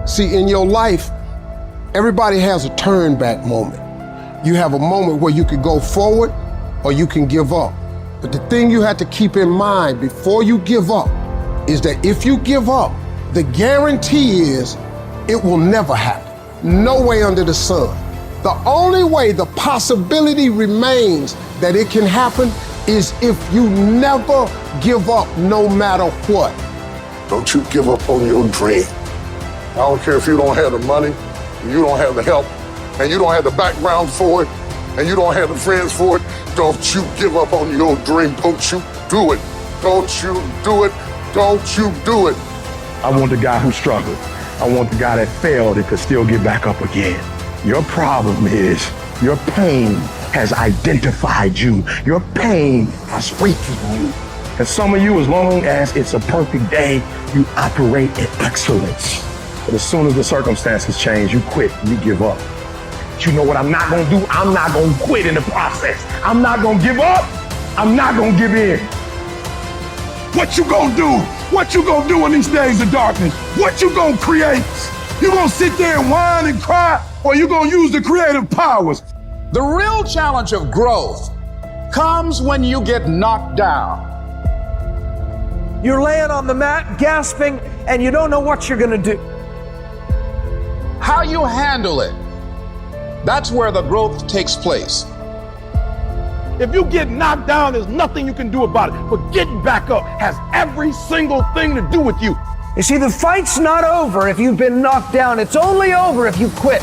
See, in your life, everybody has a turn back moment. You have a moment where you could go forward or you can give up. But the thing you have to keep in mind before you give up is that if you give up, the guarantee is it will never happen. No way under the sun. The only way the possibility remains that it can happen is if you never give up no matter what. Don't you give up on your dream. I don't care if you don't have the money, you don't have the help, and you don't have the background for it, and you don't have the friends for it. Don't you give up on your dream. Don't you do it. Don't you do it. Don't you do it. I want the guy who struggled. I want the guy that failed and could still get back up again. Your problem is your pain has identified you. Your pain has weakened you. And some of you, as long as it's a perfect day, you operate in excellence. But as soon as the circumstances change, you quit, you give up. But you know what I'm not gonna do? I'm not gonna quit in the process. I'm not gonna give up. I'm not gonna give in. What you gonna do? What you gonna do in these days of darkness? What you gonna create? You gonna sit there and whine and cry, or you gonna use the creative powers? The real challenge of growth comes when you get knocked down. You're laying on the mat, gasping, and you don't know what you're gonna do. How you handle it, that's where the growth takes place. If you get knocked down, there's nothing you can do about it. But getting back up has every single thing to do with you. You see, the fight's not over if you've been knocked down. It's only over if you quit.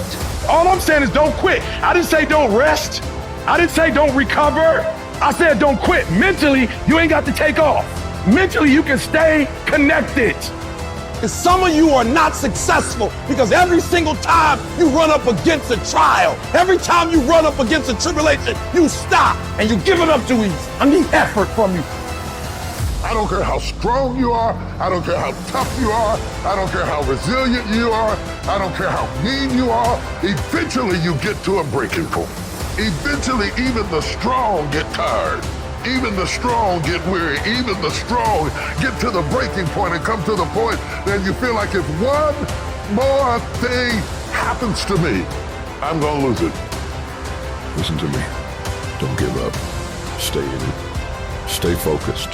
All I'm saying is don't quit. I didn't say don't rest. I didn't say don't recover. I said don't quit. Mentally, you ain't got to take off. Mentally, you can stay connected. And some of you are not successful because every single time you run up against a trial, every time you run up against a tribulation, you stop and you give it up too easy. I need effort from you. I don't care how strong you are. I don't care how tough you are. I don't care how resilient you are. I don't care how mean you are. Eventually, you get to a breaking point. Eventually, even the strong get tired. Even the strong get weary. Even the strong get to the breaking point and come to the point that you feel like if one more thing happens to me, I'm gonna lose it. Listen to me. Don't give up. Stay in it. Stay focused.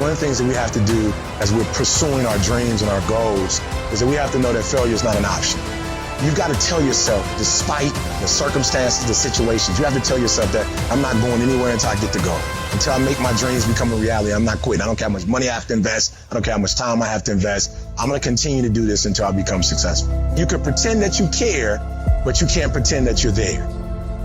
One of the things that we have to do as we're pursuing our dreams and our goals is that we have to know that failure is not an option. You've got to tell yourself, despite the circumstances, the situations, you have to tell yourself that I'm not going anywhere until I get to go. Until I make my dreams become a reality, I'm not quitting. I don't care how much money I have to invest. I don't care how much time I have to invest. I'm going to continue to do this until I become successful. You can pretend that you care, but you can't pretend that you're there.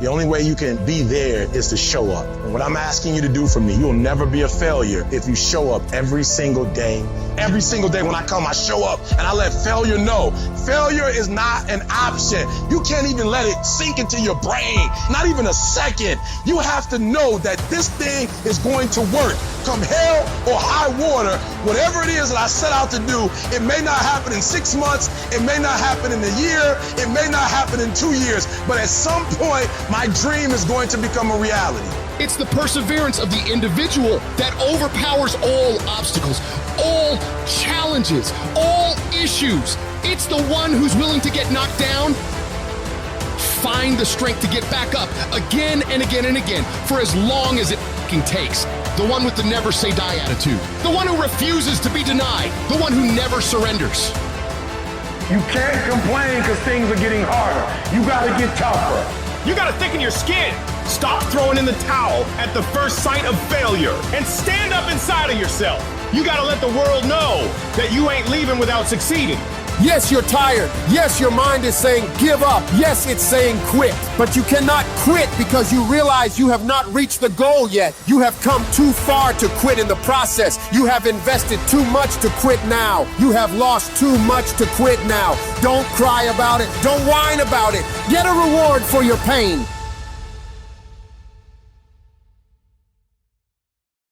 The only way you can be there is to show up. And what I'm asking you to do for me, you'll never be a failure if you show up every single day. Every single day when I come, I show up and I let failure know. Failure is not an option. You can't even let it sink into your brain, not even a second. You have to know that this thing is going to work. Come hell or high water, whatever it is that I set out to do, it may not happen in 6 months, it may not happen in a year, it may not happen in 2 years, but at some point, my dream is going to become a reality. It's the perseverance of the individual that overpowers all obstacles, all challenges, all issues. It's the one who's willing to get knocked down, find the strength to get back up again and again and again for as long as it takes. The one with the never say die attitude. The one who refuses to be denied. The one who never surrenders. You can't complain because things are getting harder. You gotta get tougher. You gotta thicken your skin. Stop throwing in the towel at the first sight of failure and stand up inside of yourself. You gotta let the world know that you ain't leaving without succeeding. Yes, you're tired. Yes, your mind is saying give up. Yes, it's saying quit. But you cannot quit because you realize you have not reached the goal yet. You have come too far to quit in the process. You have invested too much to quit now. You have lost too much to quit now. Don't cry about it. Don't whine about it. Get a reward for your pain.